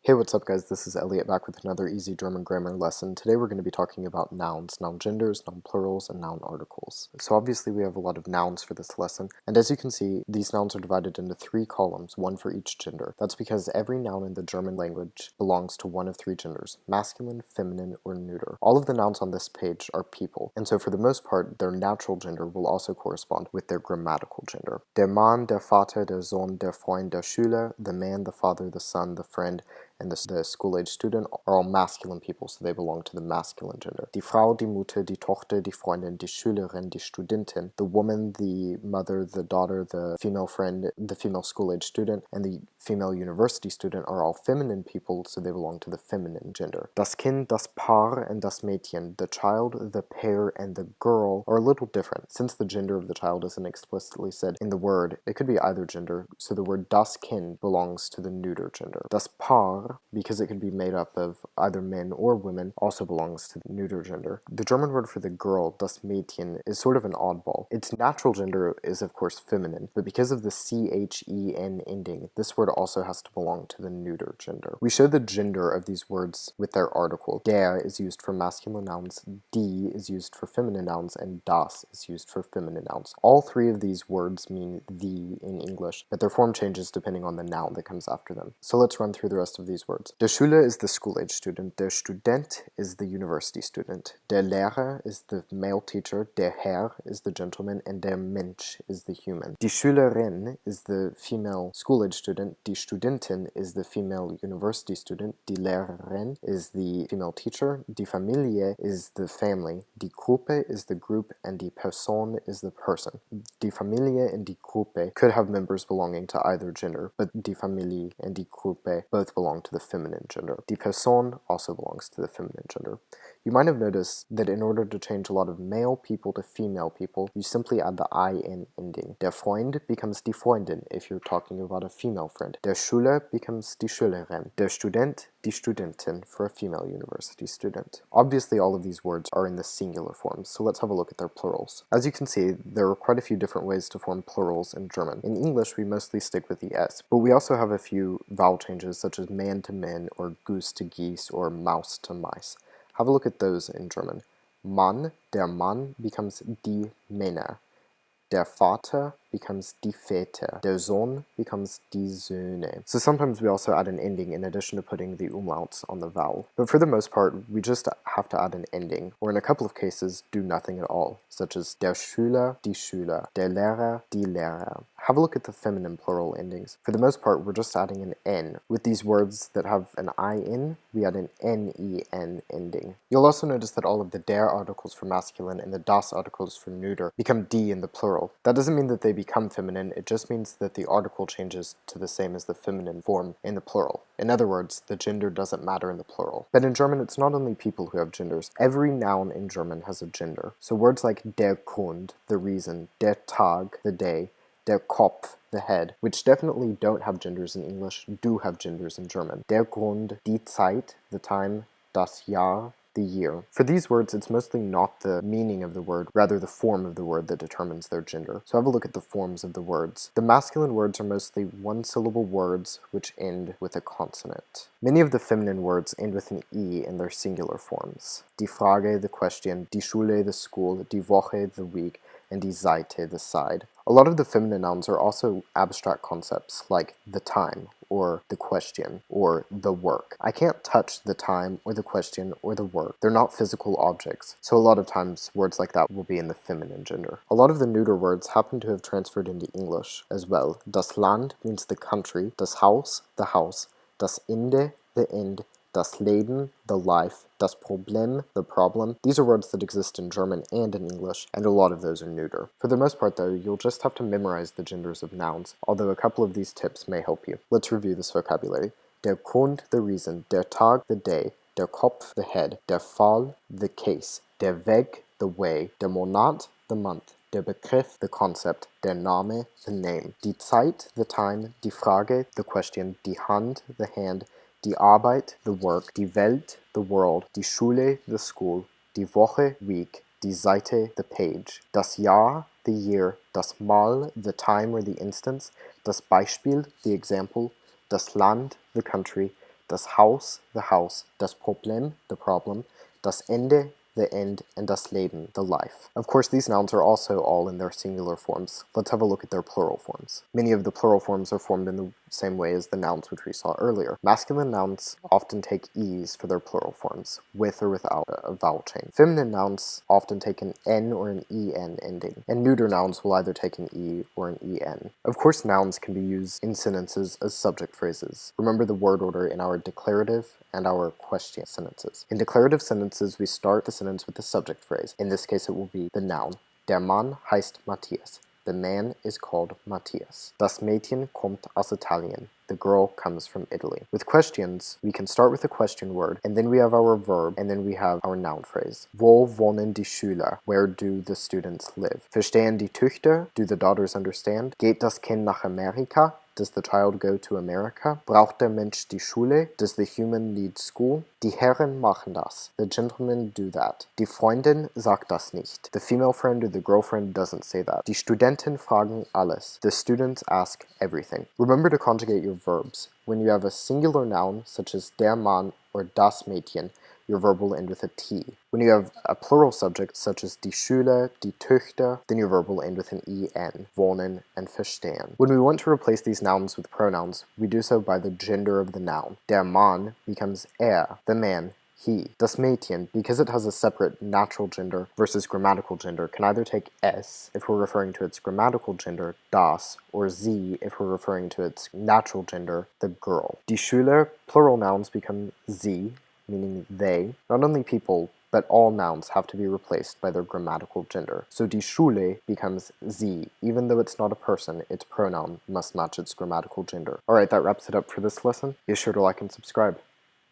Hey, what's up guys? This is Elliot back with another easy German grammar lesson. Today we're going to be talking about nouns, noun genders, noun plurals, and noun articles. So obviously we have a lot of nouns for this lesson, and as you can see, these nouns are divided into 3 columns, one for each gender. That's because every noun in the German language belongs to one of 3 genders, masculine, feminine, or neuter. All of the nouns on this page are people, and so for the most part, their natural gender will also correspond with their grammatical gender. Der Mann, der Vater, der Sohn, der Freund, der Schüler, the man, the father, the son, the friend, and the school-age student are all masculine people, so they belong to the masculine gender. Die Frau, die Mutter, die Tochter, dieFreundin, die Schülerin, die Studentin, the woman, the mother, the daughter, the female friend, the female school-age student, and the female university student are all feminine people, so they belong to the feminine gender. Das Kind, das Paar, and das Mädchen, the child, the pair, and the girl are a little different. Since the gender of the child isn't explicitly said in the word, it could be either gender, so the word das Kind belongs to the neuter gender. Das Paar, because it could be made up of either men or women, also belongs to the neuter gender. The German word for the girl, das Mädchen, is sort of an oddball. Its natural gender is of course feminine, but because of the CHEN ending, this word also has to belong to the neuter gender. We show the gender of these words with their article. Der is used for masculine nouns, die is used for feminine nouns, and das is used for feminine nouns. All 3 of these words mean the in English, but their form changes depending on the noun that comes after them. So let's run through the rest of these words. Der Schüler is the school-age student, der Student is the university student, der Lehrer is the male teacher, der Herr is the gentleman, and der Mensch is the human. Die Schülerin is the female school-age student, die Studentin is the female university student, die Lehrerin is the female teacher, die Familie is the family, die Gruppe is the group, and die Person is the person. Die Familie and die Gruppe could have members belonging to either gender, but die Familie and die Gruppe both belong to the feminine gender. Die Person also belongs to the feminine gender. You might have noticed that in order to change a lot of male people to female people, you simply add the IN ending. Der Freund becomes dieFreundin if you're talking about a female friend. Der Schüler becomes die Schülerin. Der Student, die Studentin for a female university student. Obviously all of these words are in the singular forms, so let's have a look at their plurals. As you can see, there are quite a few different ways to form plurals in German. In English, we mostly stick with the S, but we also have a few vowel changes such as man to men, or goose to geese, or mouse to mice. Have a look at those in German. Mann, der Mann becomes die Männer. Der Vater becomes die Väter. Der Sohn becomes die Söhne. So sometimes we also add an ending in addition to putting the umlauts on the vowel. But for the most part, we just have to add an ending, or in a couple of cases, do nothing at all, such as der Schüler, die Schüler, der Lehrer, die Lehrer. Have a look at the feminine plural endings. For the most part, we're just adding an N. With these words that have an IN, we add an NEN ending. You'll also notice that all of the der articles for masculine and the das articles for neuter become die in the plural. That doesn't mean that they become feminine, it just means that the article changes to the same as the feminine form in the plural. In other words, the gender doesn't matter in the plural. But in German, it's not only people who have genders. Every noun in German has a gender. So words like der Grund, the reason, der Tag, the day, der Kopf, the head, which definitely don't have genders in English, do have genders in German. Der Grund, die Zeit, the time, das Jahr, the year. For these words, it's mostly not the meaning of the word, rather the form of the word that determines their gender. So have a look at the forms of the words. The masculine words are mostly one-syllable words which end with a consonant. Many of the feminine words end with an E in their singular forms. Die Frage, the question, die Schule, the school, die Woche, the week, and die Seite, the side. A lot of the feminine nouns are also abstract concepts like the time, or the question, or the work. I can't touch the time, or the question, or the work. They're not physical objects, so a lot of times words like that will be in the feminine gender. A lot of the neuter words happen to have transferred into English as well. Das Land means the country, das Haus, the house, das Ende, the end, das Leben, the life, das Problem, the problem. These are words that exist in German and in English, and a lot of those are neuter. For the most part though, you'll just have to memorize the genders of nouns, although a couple of these tips may help you. Let's review this vocabulary. Der Grund, the reason, der Tag, the day, der Kopf, the head, der Fall, the case, der Weg, the way, der Monat, the month, der Begriff, the concept, der Name, the name, die Zeit, the time, die Frage, the question, die Hand, the hand, die Arbeit, the work, die Welt, the world, die Schule, the school, die Woche, week, die Seite, the page, das Jahr, the year, das Mal, the time or the instance, das Beispiel, the example, das Land, the country, das Haus, the house, das Problem, the problem, das Ende, the end, and das Leben, the life. Of course, these nouns are also all in their singular forms. Let's have a look at their plural forms. Many of the plural forms are formed in the same way as the nouns which we saw earlier. Masculine nouns often take e's for their plural forms, with or without a vowel change. Feminine nouns often take an n or an en ending, and neuter nouns will either take an e or an en. Of course, nouns can be used in sentences as subject phrases. Remember the word order in our declarative and our question sentences. In declarative sentences, we start the sentence with the subject phrase. In this case, it will be the noun. Der Mann heißt Matthias. The man is called Matthias. Das Mädchen kommt aus Italien. The girl comes from Italy. With questions, we can start with a question word, and then we have our verb, and then we have our noun phrase. Wo wohnen die Schüler? Where do the students live? Verstehen die Töchter? Do the daughters understand? Geht das Kind nach Amerika? Does the child go to America? Braucht der Mensch die Schule? Does the human need school? Die Herren machen das. The gentlemen do that. dieFreundin sagt das nicht. The female friend or the girlfriend doesn't say that. Die Studentin fragen alles. The students ask everything. Remember to conjugate your verbs. When you have a singular noun, such as der Mann or das Mädchen, your verb will end with a T. When you have a plural subject, such as die Schüler, die Tochter, then your verb will end with an en, wohnen, and verstehen. When we want to replace these nouns with pronouns, we do so by the gender of the noun. Der Mann becomes the man, he. Das Mädchen, because it has a separate natural gender versus grammatical gender, can either take s if we're referring to its grammatical gender, das, or sie if we're referring to its natural gender, the girl. Die Schüler, plural nouns become sie, meaning they. Not only people, but all nouns have to be replaced by their grammatical gender. So die Schule becomes sie. Even though it's not a person, its pronoun must match its grammatical gender. Alright, that wraps it up for this lesson. Be sure to like and subscribe.